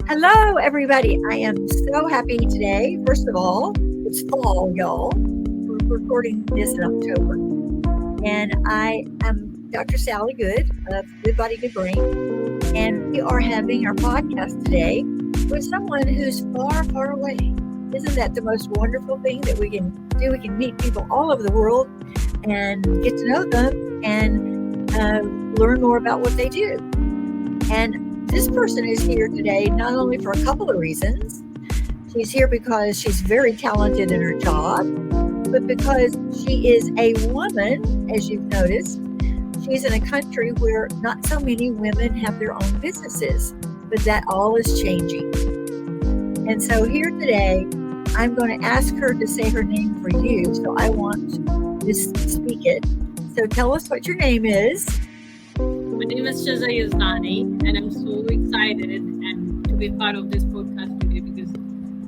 Hello, everybody. I am so happy today. First of all, it's fall, y'all. We're recording this in October. And I am Dr. Sally Good of Good Body, Good Brain. And we are having our podcast today with someone who's far, far away. Isn't that the most wonderful thing that we can do? We can meet people all over the world and get to know them and learn more about what they do. And this person is here today not only for a couple of reasons. She's here because she's very talented in her job, but because she is a woman, as you've noticed. She's in a country where not so many women have their own businesses, but that all is changing. And so here today, I'm going to ask her to say her name for you. So I want to speak it. So tell us what your name is. My name is Sheza Yazdani, and I'm so excited and to be part of this podcast today because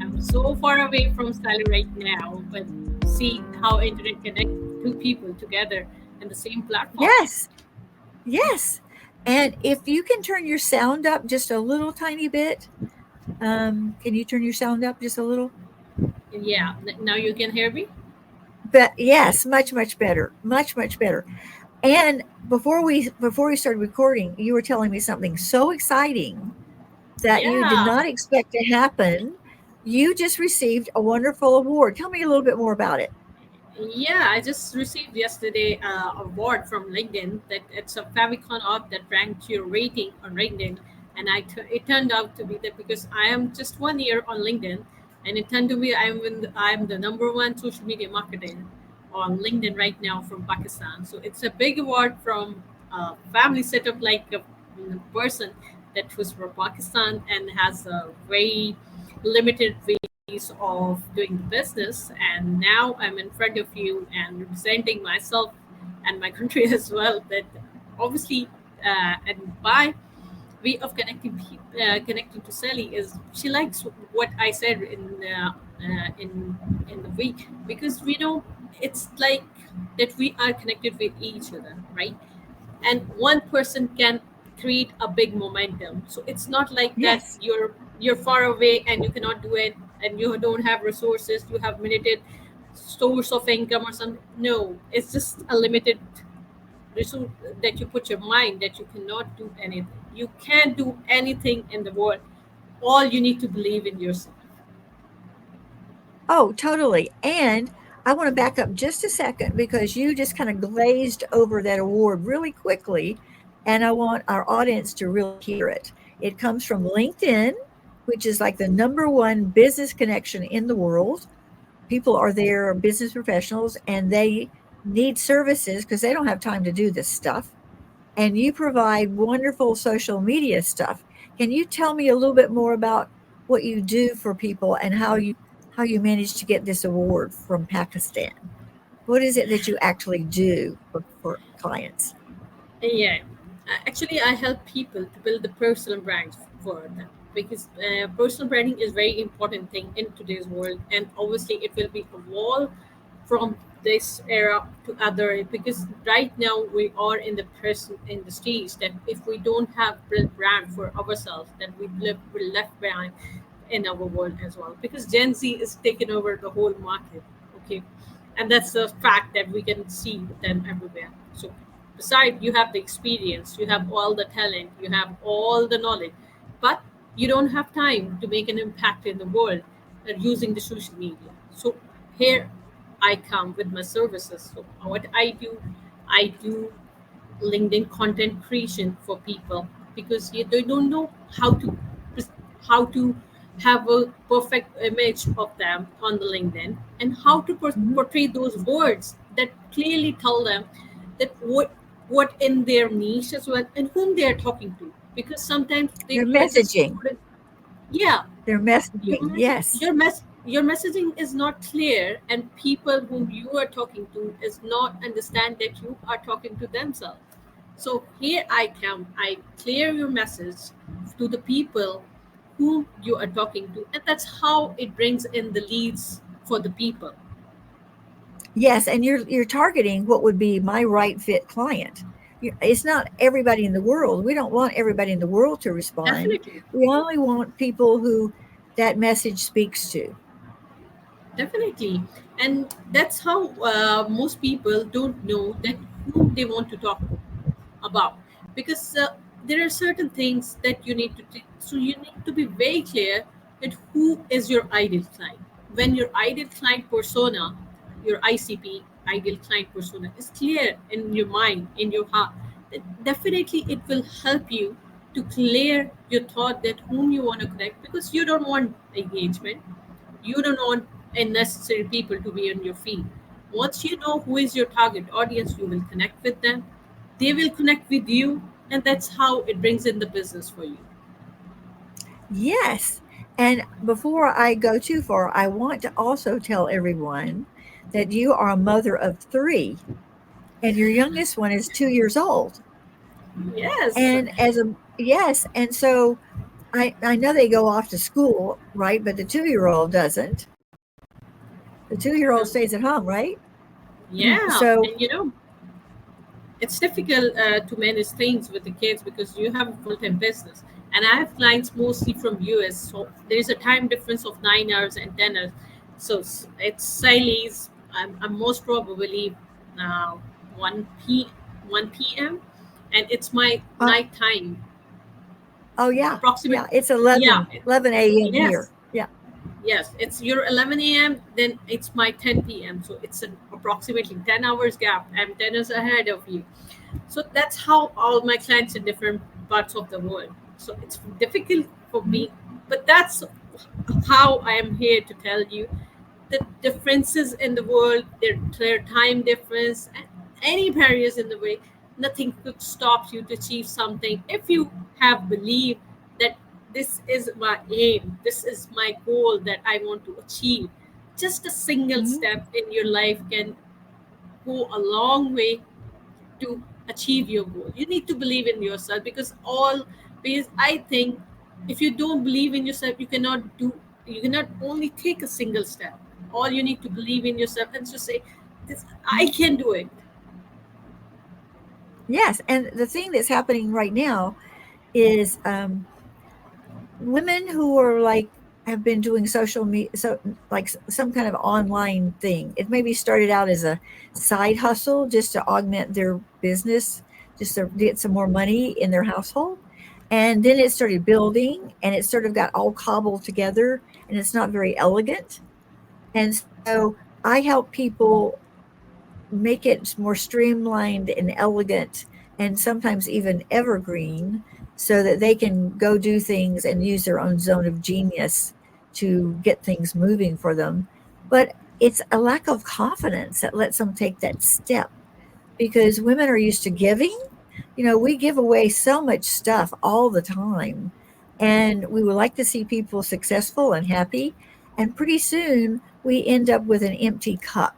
I'm so far away from Sally right now, but see how internet connect two people together in the same platform. Yes, yes. And if you can turn your sound up just a little tiny bit, can you turn your sound up just a little? Yeah, now you can hear me. But yes, much, much better, much, much better. And before we started recording, you were telling me something so exciting that you did Yeah, not expect to happen. You just received a wonderful award. Tell me a little bit more about it. yeah. I just received yesterday award from LinkedIn that it's a Favicon app that ranked your rating on LinkedIn, and it turned out to be that because I am just 1 year on LinkedIn, and it turned to be I'm the number one social media marketer on LinkedIn right now from Pakistan. So it's a big award from a family setup like a person that was from Pakistan and has a very limited ways of doing the business. And now I'm in front of you and representing myself and my country as well. That obviously, and my way of connecting to Sally is she likes what I said in the week because we know it's like that we are connected with each other, right? And one person can create a big momentum. So it's not like that Yes. you're far away and you cannot do it and you don't have resources, you have limited source of income or something. No, it's just a limited resource that you put your mind that you cannot do anything. You can't do anything in the world. All you need to believe in yourself. Oh, totally. And I want to back up just a second because you just kind of glazed over that award really quickly. And I want our audience to really hear it. It comes from LinkedIn, which is like the number one business connection in the world. People are there, business professionals, and they need services because they don't have time to do this stuff. And you provide wonderful social media stuff. Can you tell me a little bit more about what you do for people and how you managed to get this award from Pakistan? What is it that you actually do for clients? Yeah, actually, I help people to build the personal brands for them because personal branding is very important thing in today's world, and obviously, it will be evolved from this era to other. Because right now we are in the present in the stage that if we don't have built brand for ourselves, then we're left behind in our world as well. Because Gen Z is taking over the whole market. Okay, and that's a fact that we can see them everywhere. So besides, you have the experience, you have all the talent, you have all the knowledge, but you don't have time to make an impact in the world using the social media. So here I come with my services. So what I do LinkedIn content creation for people because they don't know how to have a perfect image of them on the LinkedIn and how to Mhm. portray those words that clearly tell them that what in their niche as well and whom they are talking to, because sometimes Their you are just messaging, yeah, their your messaging, message yes. your messaging is not clear, and people whom you are talking to is not understand that you are talking to themselves. So here I come, I clear your message to the people whom you are talking to, and that's how it brings in the leads for the people. Yes, and you're targeting what would be my right fit client. It's not everybody in the world. We don't want everybody in the world to respond. Definitely. We only want people who that message speaks to. Definitely. And that's how most people don't know that whom they want to talk about, because there are certain things that you need to so you need to be very clear that who is your ideal client. When your ideal client persona, your ICP, ideal client persona, is clear in your mind, in your heart, then definitely it will help you to clear your thought that whom you want to connect, because you don't want engagement, you don't want unnecessary people to be on your feed. Once you know who is your target audience, you will connect with them. They will connect with you, and that's how it brings in the business for you. Yes. And before I go too far, I want to also tell everyone that you are a mother of three, and your youngest one is 2 years old. Yes, And as a yes, and so I know they go off to school, right? But the 2-year-old doesn't. The 2-year-old um, stays at home, right? yeah, So, and it's difficult to manage things with the kids because you have a full-time business, and I have clients mostly from US, so there's a time difference of 9 hours and 10 hours. So it's Siley's. I'm most probably uh, 1 p 1 p.m., and it's my uh, night time oh yeah, approximate. yeah, it's Yeah, 11 a.m. yes. here. Yeah. Yes, it's your 11 a.m., then it's my 10 p.m. So it's an approximately 10 hours gap. I'm 10 hours ahead of you. So that's how all my clients in different parts of the world. So it's difficult for Mhm. me, but that's how I am here to tell you the differences in the world, their time difference, and any barriers in the way. Nothing could stop you to achieve something if you have belief that this is my aim, this is my goal that I want to achieve. Just a single Mhm. step in your life can go a long way to achieve your goal. You need to believe in yourself, because I think if you don't believe in yourself, you cannot only take a single step. All you need to believe in yourself and just say, this, I Mhm. can do it. Yes, and the thing that's happening right now is women who are like have been doing social media, so like some kind of online thing. It maybe started out as a side hustle just to augment their business, just to get some more money in their household. And then it started building and it sort of got all cobbled together and it's not very elegant. And so I help people make it more streamlined and elegant and sometimes even evergreen so that they can go do things and use their own zone of genius to get things moving for them. But it's a lack of confidence that lets them take that step because women are used to giving. We give away so much stuff all the time, and we would like to see people successful and happy. And pretty soon we end up with an empty cup.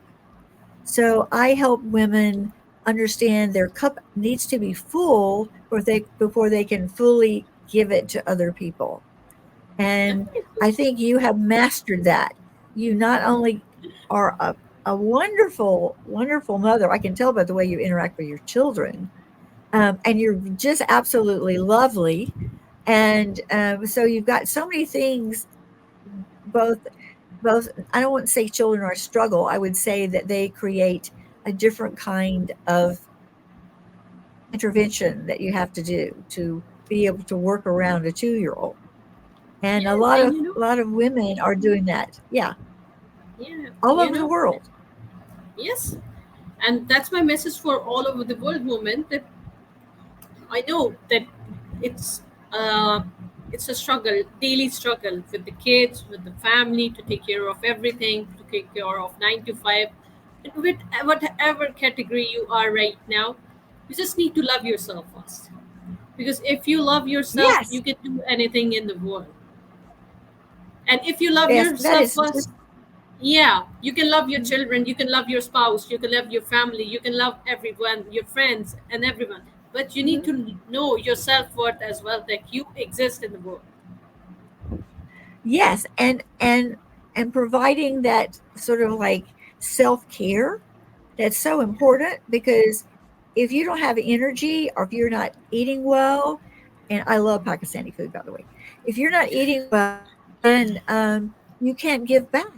So I help women understand their cup needs to be full before they can fully give it to other people. And Definitely. I think you have mastered that. You not only are a wonderful, wonderful mother, I can tell by the way you interact with your children, and you're just absolutely lovely. And so you've got so many things, both both I don't want to say children are a struggle. I would say that they create a different kind of intervention that you have to do to be able to work around a 2-year-old. And a Yes, lot and of a lot of women are doing that. Yeah, yeah, all over the world. yes, and that's my message for all over the world women, that I know that it's uh, it's a struggle, daily struggle with the kids, with the family, to take care of everything, to take care of 9 to 5, and with whatever category you are right now, you just need to love yourself first. Because if you love yourself, Yes, you can do anything in the world. And if you love yes, that yourself is just first, yeah, you can love your mhm, children, you can love your spouse, you can love your family, you can love everyone, your friends, and everyone. But you need mhm. to know your self worth as well, that you exist in the world. Yes, and providing that sort of like self care that's so important because if you don't have energy or if you're not eating well, and I love Pakistani food, by the way, if you're not eating well, then you can't give back.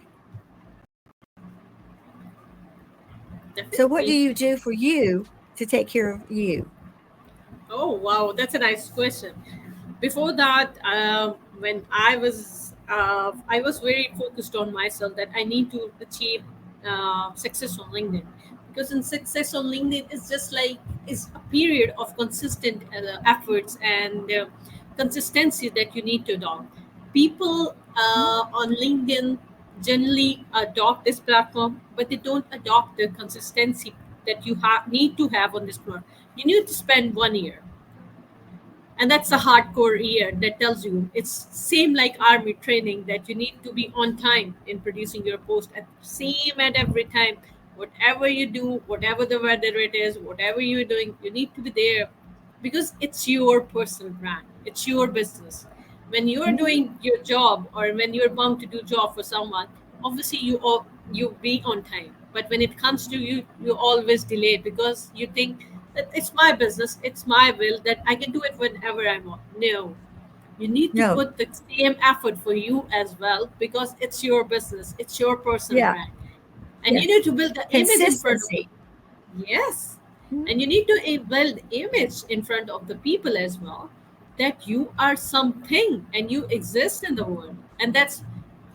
So, what do Definitely. you do for you to take care of you? Oh wow, that's a nice question. Before that, when I was very focused on myself that I need to achieve success on LinkedIn, because in success on LinkedIn is just like is a period of consistent efforts and consistency that you need to adopt. People Mhm. on LinkedIn generally adopt this platform, but they don't adopt the consistency that you need to have on this platform. You need to spend 1 year, and that's a hardcore year that tells you it's same like army training, that you need to be on time in producing your post at same at every time. Whatever you do, whatever the weather it is, whatever you're doing, you need to be there, because it's your personal brand, it's your business. When you're Mhm. doing your job or when you're bound to do job for someone, obviously you be on time. But when it comes to you, you always delay because you think that it's my business, it's my will, that I can do it whenever I want. No, you need to No. put the same effort for you as well, because it's your business, it's your personal Yeah. brand, and you need Yes. to build the image in front of the. Consistency. Yes. Mhm. And you need to build image in front of the people as well, that you are something and you exist in the world. And that's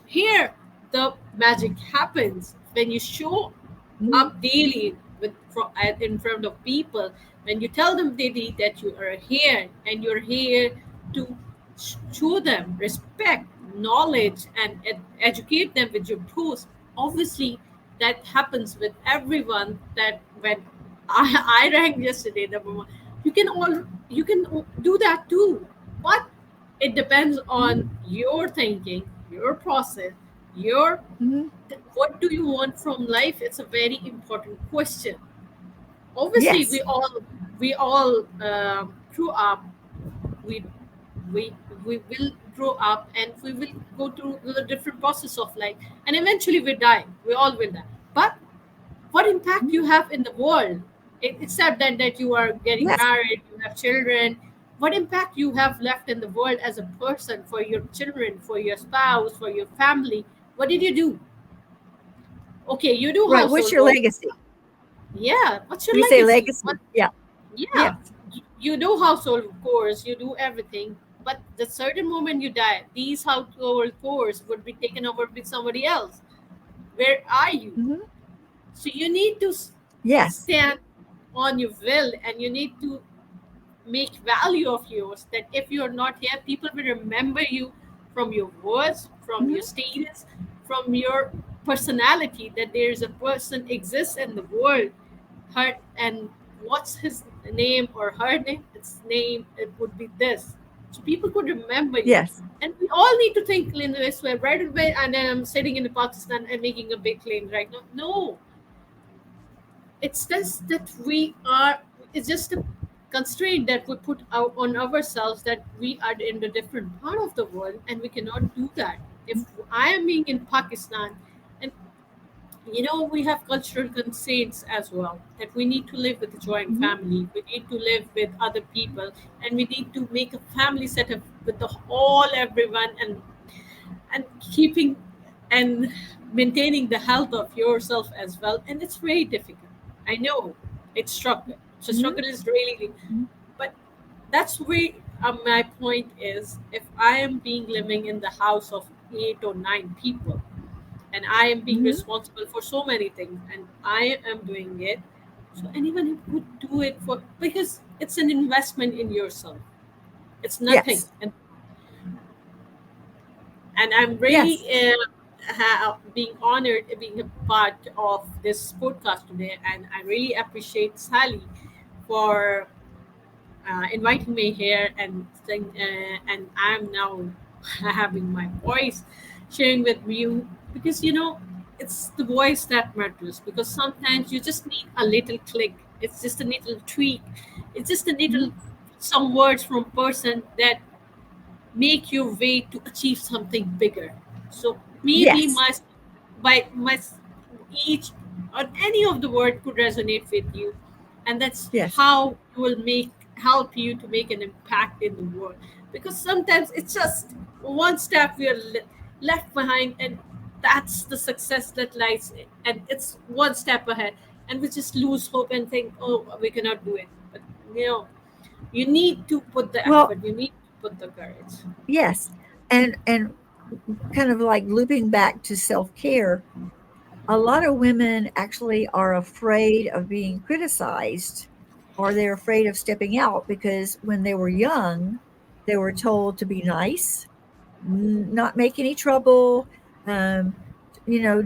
here the magic happens when you show Mhm. up daily in front of people, when you tell them daily that you are here and you're here to show them respect, knowledge, and educate them with your post. Obviously that happens with everyone. That when I ranked yesterday number one, you can do that too, but it depends Mhm. on your thinking, your process, your Mhm. what do you want from life. It's a very important question. Obviously Yes. we all grew up. We we we will grow up and we will go through the different process of life, and eventually we die, we all will die. But what impact Mhm. you have in the world, except that you are getting Yes. married, you have children, what impact you have left in the world as a person, for your children, for your spouse, for your family? What did you do? Okay, you do Right. What's household your work. legacy? Yeah, what's your We say legacy? What? legacy. Yeah. Yeah, Yes. you do household chores, you do everything, but the certain moment you die, these household chores would be taken over with somebody else. Where are you? Mhm. So you need to Yes. stand on your will, and you need to make value of yours, that if you're not here, people will remember you from your words, from your Mhm. status, from your personality, that there is a person exists in the world. Her, and what's his name or her name, its name, it would be this. So people could remember you. Yes. And we all need to think in this way right away, and then I'm sitting in Pakistan and making a big claim right now. No, it's just that we are, it's just a constraint that we put out on ourselves, that we are in a different part of the world and we cannot do that. If I am being in Pakistan, and we have cultural constraints as well, that we need to live with a joint Mhm. family, we need to live with other people, and we need to make a family setup with the all everyone, and keeping and maintaining the health of yourself as well. And it's very difficult. I know it's struggle. So Mhm. struggle is really, Mhm. but that's where my point is. If I am being living in the house of 8 or 9 people, and I am being Mhm. responsible for so many things, and I am doing it, so anyone who could do it for, because it's an investment in yourself. It's nothing, Yes. and I'm really Yes. being honored being a part of this podcast today. And I really appreciate Sally for inviting me here, and I'm now having my voice sharing with you, because it's the voice that matters, because sometimes you just need a little click, it's just a little tweak, it's just a little Mhm. some words from person that make your way to achieve something bigger. So maybe Yes. my each or any of the word could resonate with you. and that's Yes. how you will make help you to make an impact in the world. Because sometimes it's just one step we are left behind, and that's the success that lies, and it's one step ahead, and we just lose hope and think, oh, we cannot do it. But you know, you need to put the Well, effort, you need to put the courage. yes. And kind of like looping back to self-care, a lot of women actually are afraid of being criticized, or they're afraid of stepping out because when they were young, they were told to be nice, not make any trouble, um,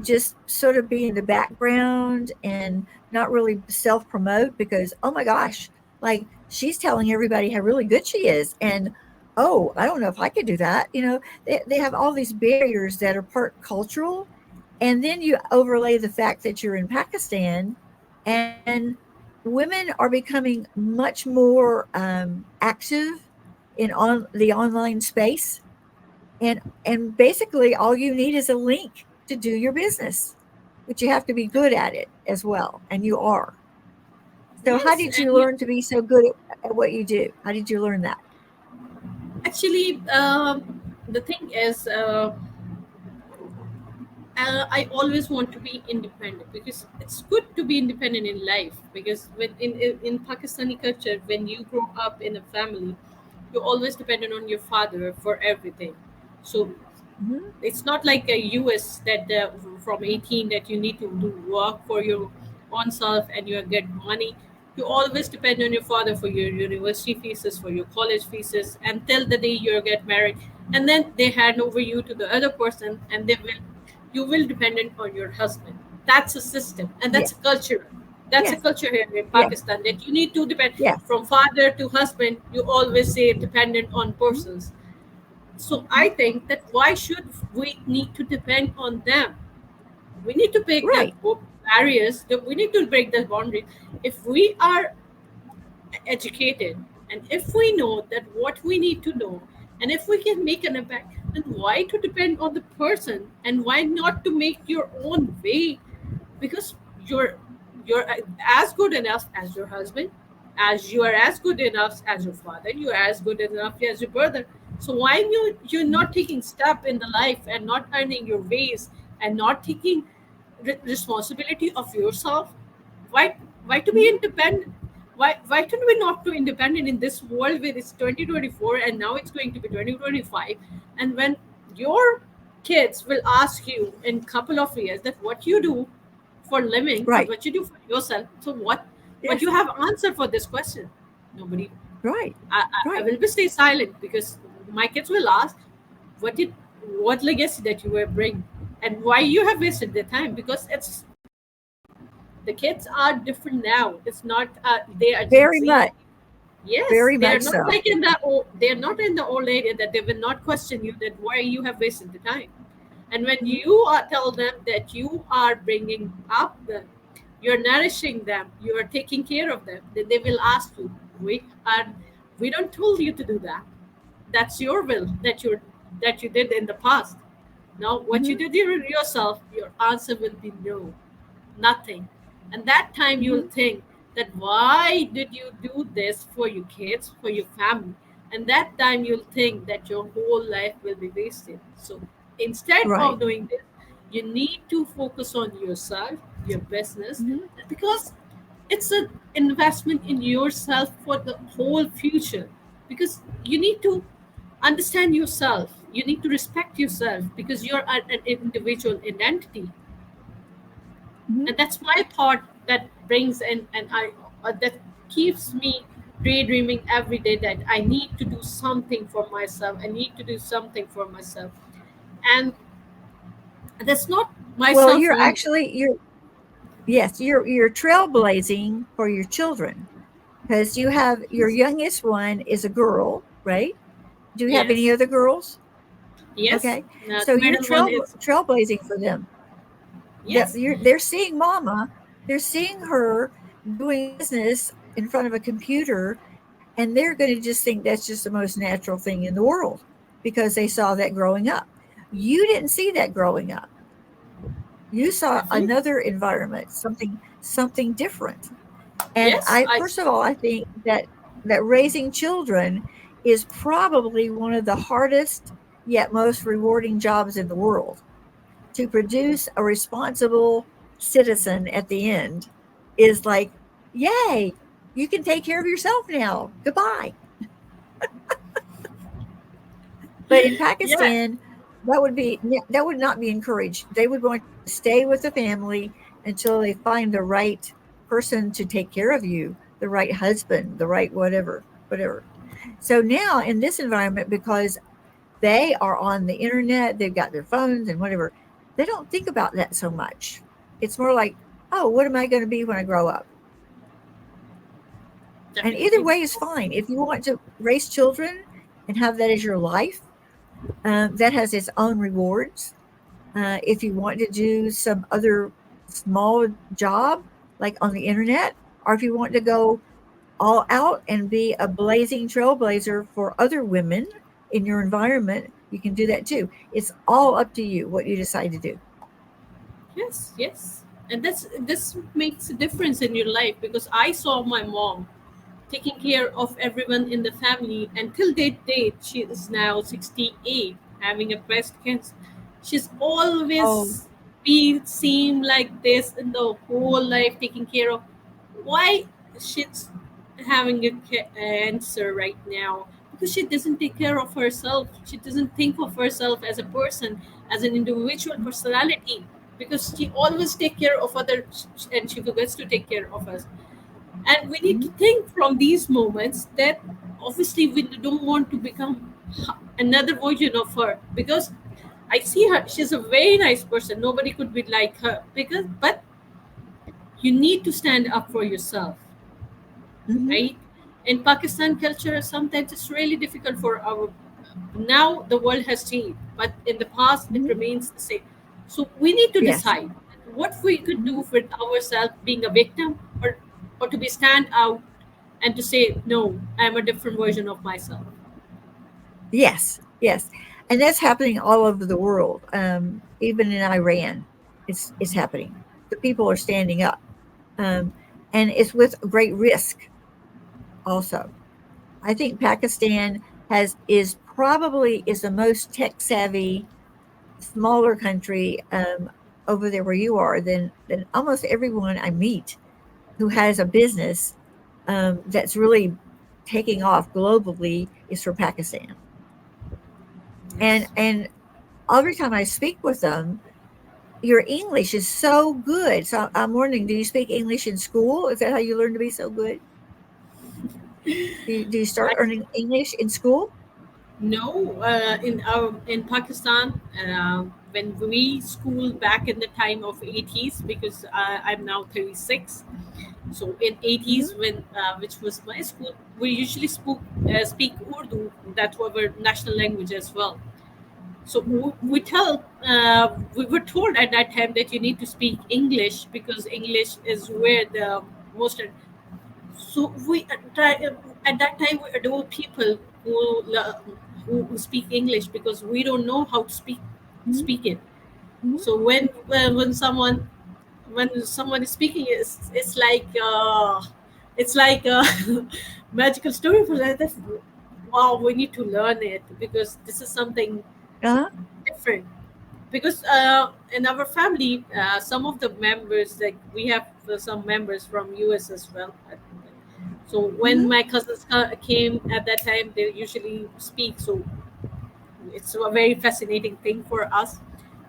just sort of be in the background and not really self promote because, oh my gosh, like she's telling everybody how really good she is. And, oh, I don't know if I could do that. They have all these barriers that are part cultural. And then you overlay the fact that you're in Pakistan and women are becoming much more active in the online space, and basically all you need is a link to do your business, but you have to be good at it as well, and you are. So how Yes, did and you you learn to be so good at what you do? How did you learn that? actually, the thing is, I always want to be independent, because it's good to be independent in life. Because when in Pakistani culture, when you grow up in a family, you're always dependent on your father for everything. So Hmm. it's not like a US that from 18 that you need to do work for your own self and you get money. You always depend on your father for your university fees, for your college fees, until the day you get married, and then they hand over you to the other person, and you will dependent on your husband. That's a system, and Yeah. that's a culture. That's a Yes. culture here in Yeah. Pakistan, that you need to depend Yes. from father to husband. You always say dependent on Mhm. persons. So I Mhm. think that why should we need to depend on them? We need to break Right. that barriers. We need to break that boundary. If we are educated, and if we know that what we need to know, and if we can make an impact, then why to depend on the person, and why not to make your own way? Because you're as good enough as your husband, as you are as good enough as your father, you are as good enough as your brother. So why you're Mhm. not taking step in the life and not earning your ways, and not taking responsibility of yourself? Why to be Mhm. independent? Why should we not to independent in this world where it's 2024 and now it's going to be 2025? And when your kids will ask you in couple of years that what you do for living or Right. what you do for yourself, so what you Yes. have answer for this question? Nobody. Right. I Right. will be stay silent, because my kids will ask, what did what legacy that you were bring, and why you have wasted their time? Because it's the kids are different now. It's not they are Gen Very Z. much. Yes, Very they are much not so. like in the old. They are not in the old area that they will not question you that why you have wasted the time. And when Mhm. you are tell them that you are bringing up them, you're nourishing them, you are taking care of them, then they will ask you, we don't told you to do that. That's your will that you did in the past. Now, what you Mhm. did yourself, your answer will be no, nothing. And that time you'll Mhm. think that why did you do this for your kids, for your family? And that time you'll think that your whole life will be wasted. So instead Right. of doing this, you need to focus on yourself, your business, Mhm. because it's an investment in yourself for the whole future. Because you need to understand yourself, you need to respect yourself, because you're an individual identity. Mhm. And that's my thought that brings in, and I that keeps me daydreaming every day, that I need to do something for myself, I need to do something for myself. And that's not Well, myself you're only. actually you're yes, you're trailblazing for your children because you have your youngest one is a girl, right? Do you have any Yes, other girls? yes. Okay, The so you're middle one is, trailblazing for them. yes, They're seeing Mama, they're seeing her doing business in front of a computer, and they're going to just think that's just the most natural thing in the world because they saw that growing up. You didn't see that growing up. You saw definitely. another environment, something different. And Yes, I first of all, I think that raising children is probably one of the hardest yet most rewarding jobs in the world. To produce a responsible citizen at the end is like, yay, you can take care of yourself now. Goodbye. But in yeah. Pakistan, that would not be encouraged. They would want to stay with the family until they find the right person to take care of you, the right husband, the right whatever, whatever. So now in this environment, because they are on the internet, they've got their phones and whatever, they don't think about that so much. It's more like, oh, what am I going to be when I grow up? And either Definitely. way is fine. If you want to raise children and have that as your life, that has its own rewards. If you want to do some other small job, like on the internet, or if you want to go all out and be a blazing trailblazer for other women in your environment, you can do that too. It's all up to you what you decide to do. Yes, yes. And this makes a difference in your life, because I saw my mom taking care of everyone in the family until that date. She is now 68, having a breast cancer. She's Oh, always been seem like this in the whole life, taking care of. Why she's having a cancer right now? Because she doesn't take care of herself. She doesn't think of herself as a person, as an individual personality, because she always take care of others and she forgets to take care of us. And we need to mhm, think from these moments that obviously we don't want to become another version of her, because I see her, she's a very nice person, nobody could be like her, because but you need to stand up for yourself, mhm, right? In Pakistan culture, sometimes it's really difficult for our, now the world has changed, but in the past it mhm. remains the same. So we need to Yes. decide what we could Mhm. do with ourselves, being a victim, or to be stand out and to say no, I'm a different version of myself. Yes. Yes. And that's happening all over the world. Even in Iran, it's happening. The people are standing up, um, and it's with great risk. Also, I think Pakistan has is probably is the most tech savvy smaller country over there where you are than almost everyone I meet who has a business that's really taking off globally is from Pakistan. Yes. And every time I speak with them, your English is so good. So I'm wondering, do you speak English in school? Is that how you learn to be so good? Do you start I earning English in school? know, in Pakistan, when we school back in the time of 80s, because I'm now 36. So in 80s, Hmm. when which was my school, we usually speak Urdu. That's our national language as well. So we were told at that time that you need to speak English, because English is where the most. So we at that time we adore people who speak English, because we don't know how to Hmm. speak it. Hmm. So when someone is speaking, it's like a magical story for that. Wow, we need to learn it, because this is something Uh-huh. different. Because in our family, some of the members, like we have some members from US as well. So when Hmm. my cousins came at that time, they usually speak. So it's a very fascinating thing for us.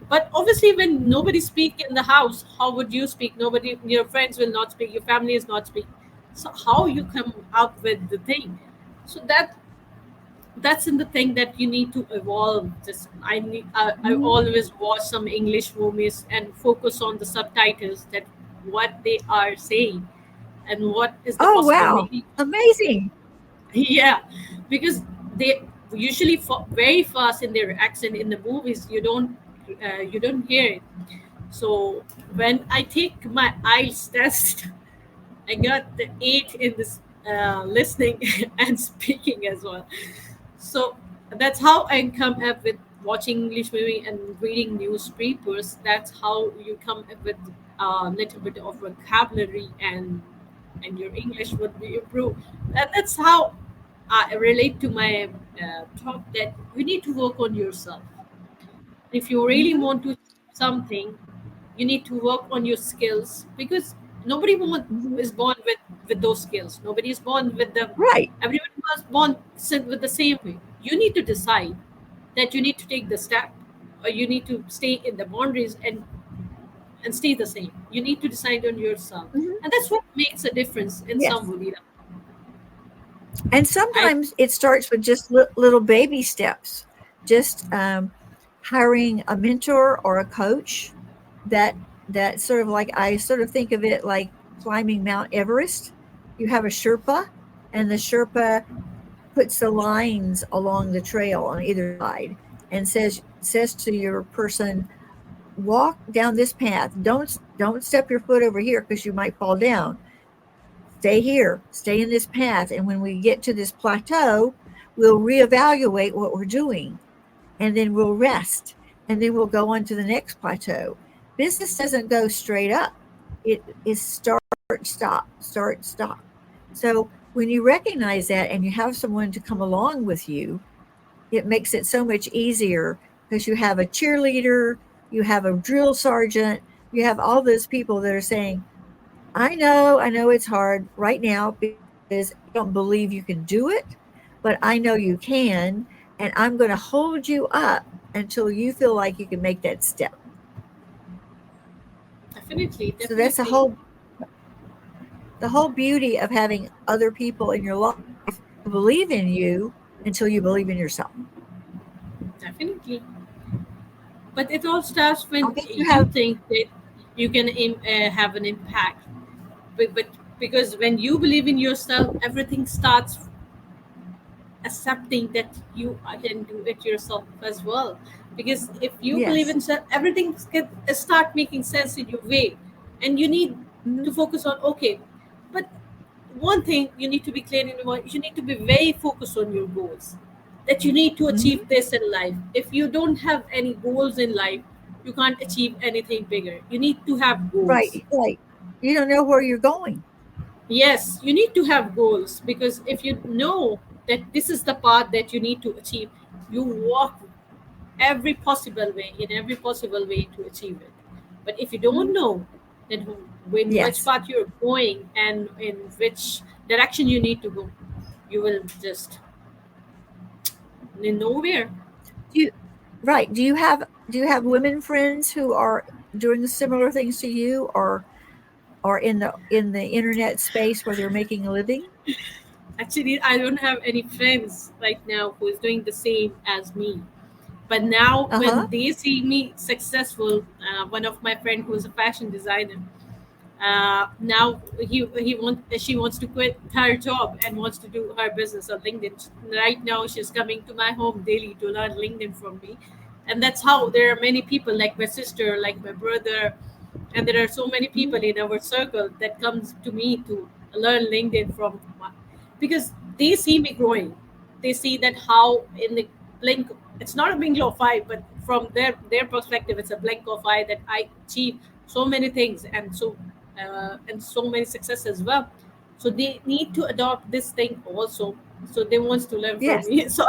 But obviously, when Hmm. nobody speak in the house, how would you speak? Nobody, your friends will not speak, your family is not speak. So how you come up with the thing? So that's in the thing that you need to evolve. Just I Hmm. always watch some English movies and focus on the subtitles, that what they are saying and what is the Oh possible wow, meaning. amazing. Yeah, because they usually very fast in their accent in the movies. You don't hear it. So when I take my IELTS test, I got the 8 in this listening and speaking as well. So that's how I come up with watching English movie and reading newspapers. That's how you come up with a little bit of vocabulary and and your English would be improved. And that's how I relate to my talk, that you need to work on yourself. If you really Hmm. want to achieve something, you need to work on your skills, because nobody Hmm. is born with those skills. Nobody is born with them. Right. Everyone was born with the same way. You need to decide that you need to take the step, or you need to stay in the boundaries and stay the same. You need to decide on yourself, Hmm. and that's what makes a difference in Yes. somebody. And I sometimes it starts with just little baby steps, just hiring a mentor or a coach that sort of like, I sort of think of it like climbing Mount Everest. You have a Sherpa, and the Sherpa puts the lines along the trail on either side and says to your person, walk down this path. Don't step your foot over here because you might fall down. Stay here, stay in this path, and when we get to this plateau, we'll reevaluate what we're doing, and then we'll rest, and then we'll go on to the next plateau. Business doesn't go straight up. It is start, stop, start, stop. So when you recognize that and you have someone to come along with you, it makes it so much easier because you have a cheerleader, you have a drill sergeant, you have all those people that are saying, I know it's hard right now because I don't believe you can do it, but I know you can, and I'm going to hold you up until you feel like you can make that step. definitely, So that's definitely, the whole beauty of having other people in your life who believe in you until you believe in yourself. definitely. But it all starts I'll when bet you you have. think that you can have an impact. But because when you believe in yourself, everything starts accepting that you can do it yourself as well. Because if you believe Yes. in self, everything can start making sense in your way, and you need Hmm. to focus on, okay. But one thing you need to be clear in your mind, you need to be very focused on your goals, that you need to Hmm. achieve this in life. If you don't have any goals in life, you can't achieve anything bigger. You need to have goals. Right. Right. You don't know where you're going. Yes, you need to have goals, because if you know that this is the path that you need to achieve, you walk every possible way, in every possible way to achieve it. But if you don't Mhm. know then in which Yes. path you're going and in which direction you need to go, you will just in nowhere. Do you, right. Do you have women friends who are doing similar things to you, or in the internet space where they're making a living? Actually, I don't have any friends right now who is doing the same as me. But now Uh-huh. when they see me successful, one of my friend who is a fashion designer, now he wants she wants to quit her job and wants to do her business on LinkedIn. Right now, she's coming to my home daily to learn LinkedIn from me, and that's how there are many people like my sister, like my brother, and there are so many people Mhm. in our circle that comes to me to learn LinkedIn from, because they see me growing. They see that how in the blink, it's not a blink of eye, but from their perspective, it's a blink of eye that I achieve so many things, and so many success as well. So they need to adopt this thing also. So they wants to learn from Yes. me. So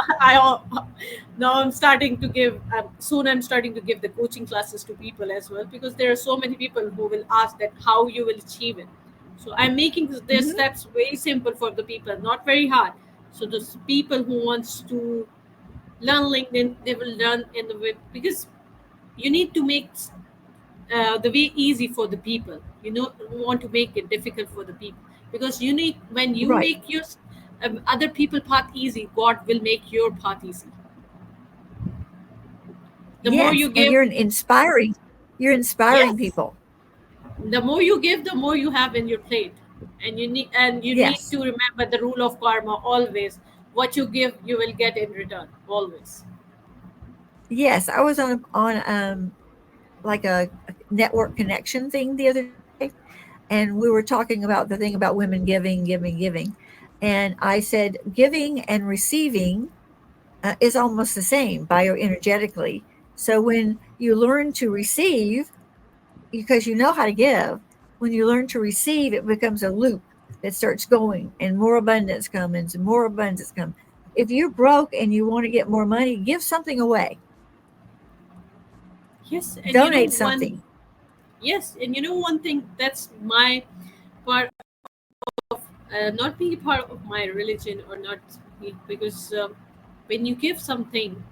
now I'm starting to give. Soon I'm starting to give the coaching classes to people as well, because there are so many people who will ask that how you will achieve it. So I'm making their Hmm. steps very simple for the people, not very hard. So those people who wants to learn LinkedIn, they will learn in the way, because you need to make the way easy for the people. You know, want to make it difficult for the people, because you need, when you Right. make your other people path easy, God will make your path easy. The more Yes. you And give, you're inspiring yes, people. the more you give, the more you have in your plate. And you need Yes. to remember the rule of karma always. What you give, you will get in return always. Yes. I was like a network connection thing the other day, and we were talking about the thing about women giving, giving, giving. And I said, giving and receiving is almost the same bioenergetically. So when you learn to receive, because you know how to give, when you learn to receive, it becomes a loop. that starts going, and more abundance comes and more abundance comes. If you're broke and you want to get more money, give something away, Yes, and you know donate one. something. Yes, and you know one thing, that's my part of not being a part of my religion, or not because when you give something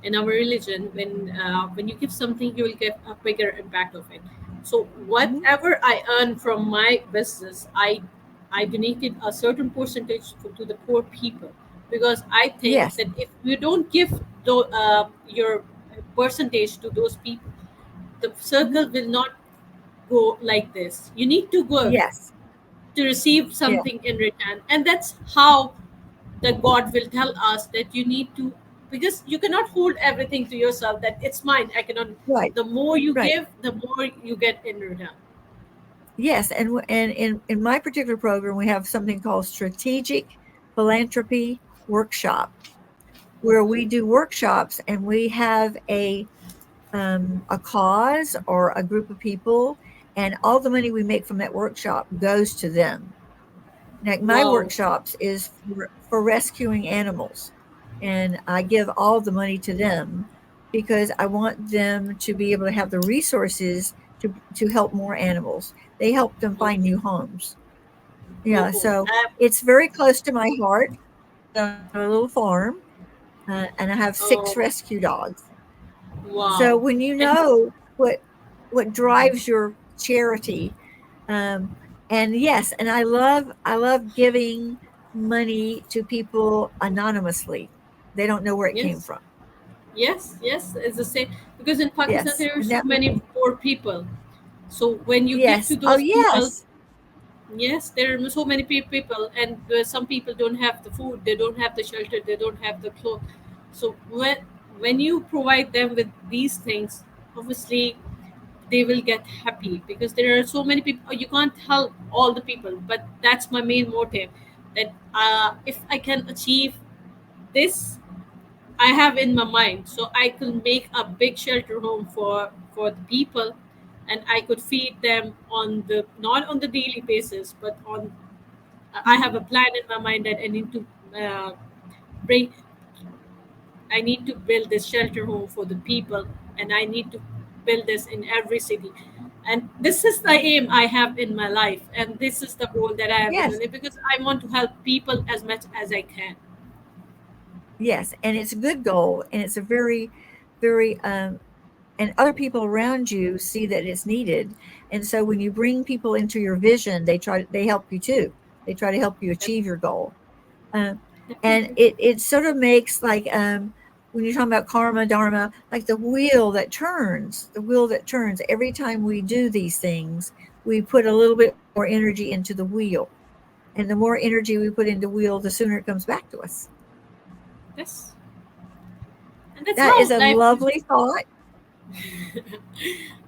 in our religion, when you give something, you will get a bigger impact of it. So Mhm. whatever I earn from my business, I donated a certain percentage to the poor people, because I think Yes, that if you don't give your percentage to those people, the mhm. circle will not go like this. You need to give Yes, to receive yeah, something in return, and that's how the God will tell us that you need to, because you cannot hold everything to yourself, that it's mine, I cannot. right, The more you right. give, the more you get in return. Yes, and in my particular program, we have something called strategic philanthropy workshop, where we do workshops and we have a cause or a group of people, and all the money we make from that workshop goes to them. Like my Wow. workshops is for rescuing animals, and I give all the money to them because I want them to be able to have the resources to help more animals. They help them find Okay. new homes. Yeah, Oh, so it's very close to my heart. On a little farm, and I have six oh, rescue dogs. So wow. when you And know what drives your charity, um, and yes, and I love giving money to people anonymously. They don't know where it came yes, from. yes, it's the same, because in Pakistan Yes, there are and so that many poor people. So when you give to yes, oh those people, yes, yes, there are so many people, and some people don't have the food, they don't have the shelter, they don't have the clothes. So when you provide them with these things, obviously they will get happy, because there are so many people. You can't help all the people, but that's my main motive. That if I can achieve this, I have in my mind, so I could make a big shelter home for the people, and I could feed them on the, not on the daily basis, but on, I mhm, have a plan in my mind that I need to uh, bring. I need to build this shelter home for the people, and I need to build this in every city. And this is the aim I have in my life, and this is the goal that I have in my yes, life, because I want to help people as much as I can. yes, and it's a good goal, and it's a very, very and other people around you see that it's needed, and so when you bring people into your vision, they help you too. They try to help you Def- achieve your goal. Um, and Definitely. it sort of makes like when you're talking about karma dharma, like the wheel that turns every time we do these things, we put a little bit more energy into the wheel, and the more energy we put into the wheel, the sooner it comes back to us. Yes, and that's That is how a life lovely thought.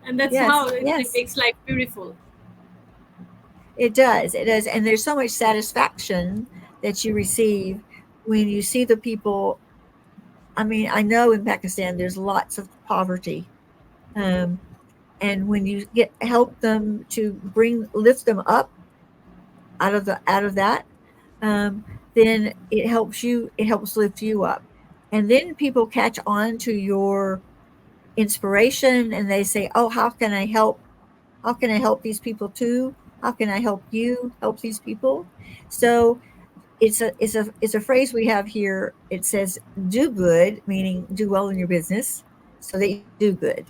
and that's Yes, how it yes, makes life beautiful. it does, and there's so much satisfaction that you receive when you see the people. I mean, I know in Pakistan there's lots of poverty, um, and when you get help them to bring lift them up out of that, um, then it helps lift you up, and then people catch on to your inspiration, and they say, oh, how can I help these people too, how can I help you help these people. So it's a phrase we have here. It says do good, meaning do well in your business so that you can do good.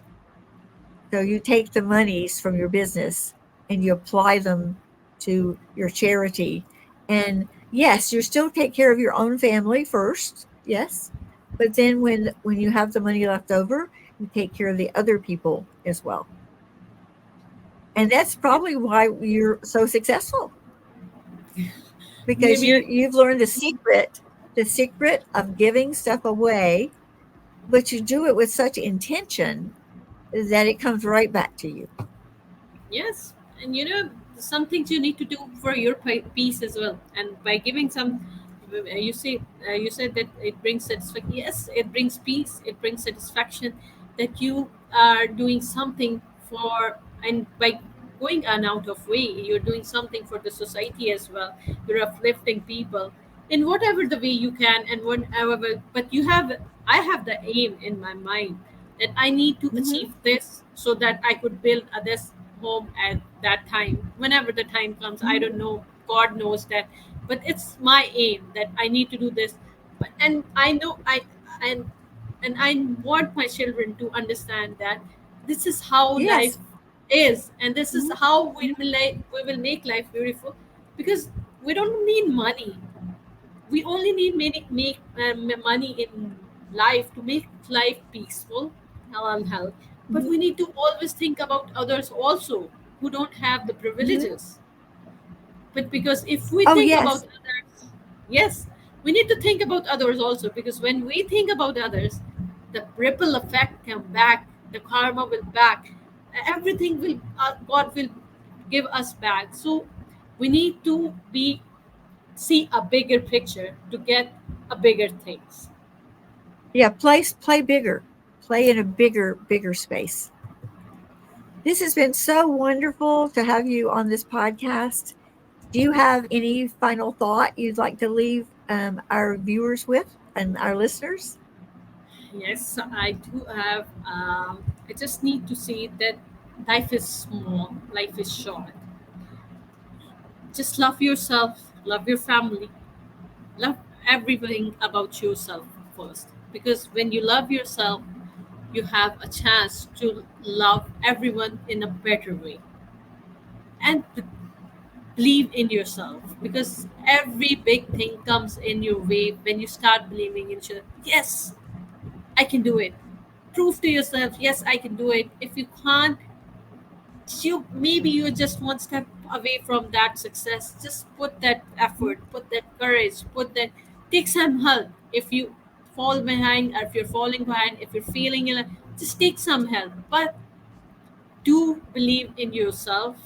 So you take the monies from your business and you apply them to your charity. And yes, you still take care of your own family first. Yes. But then when you have the money left over, you take care of the other people as well. And that's Yeah, probably why you're so successful, because maybe. you've learned the secret of giving stuff away, but you do it with such intention that it comes right back to you. Yes, and some things you need to do for your peace as well. And by giving some, you said that it brings satisfaction. Yes, it brings peace. It brings satisfaction that you are doing something for, and by going an out of way. You're doing something for the society as well. You're uplifting people in whatever the way you can and whatever. But I have the aim in my mind that I need to Hmm. achieve this so that I could build a this home at that time. Whenever the time comes, I don't know. God knows that, but it's my aim that I need to do this. And I know and I want my children to understand that this is how life Yes. is, and this is Hmm. how we will make life beautiful, because we don't need money. We only need money in life to make life peaceful, and health. But Hmm. we need to always think about others also who don't have the Hmm. privileges. But because if we Oh, think about yes. others, yes, we need to think about others also, because when we think about others, the ripple effect come back, the karma will back, everything will, God will give us back. So we need to be see a bigger picture to get a bigger things. Yeah. Play bigger. Play in a bigger space. This has been so wonderful to have you on this podcast. Do you have any final thought you'd like to leave our viewers with and our listeners? Yes, I do have. I just need to say that life is small, life is short. Just love yourself, love your family, love everything about yourself first. Because when you love yourself, you have a chance to love everyone in a better way. And believe in yourself, because every big thing comes in your way when you start believing in yourself. Yes, I can do it. Prove to yourself, yes, I can do it. If you can't, you maybe you're just one step away from that success. Just put that effort, put that courage, put that, take some help. If you fall behind, or if you're falling behind, if you're feeling ill, just take some help. But do believe in yourself.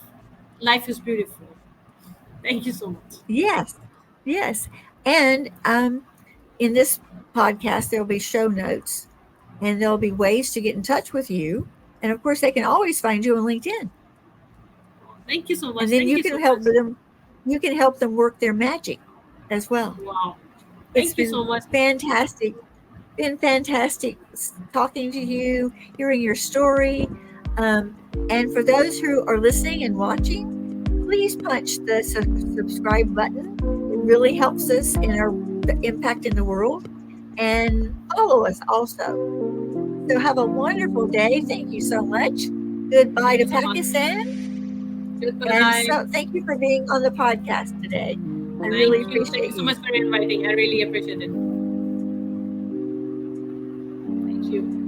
Life is beautiful. Thank you so much. Yes. Yes. And in this podcast, there'll be show notes and there'll be ways to get in touch with you. And of course, they can always find you on LinkedIn. Thank you so much. And then Thank you you so can much. help them. You can help them work their magic as well. Wow. It's Thank you so been much. fantastic. Been fantastic talking to you, hearing your story. Um, and for those who are listening and watching, please punch the subscribe button. It really helps us in our impact in the world. And follow us also. So have a wonderful day. Thank you so much. Goodbye Thank to you so much. Pakistan. And Goodbye. so thank you for being on the podcast today. I really Thank you. Thank you appreciate so you. much for inviting. I really appreciate it. Thank you.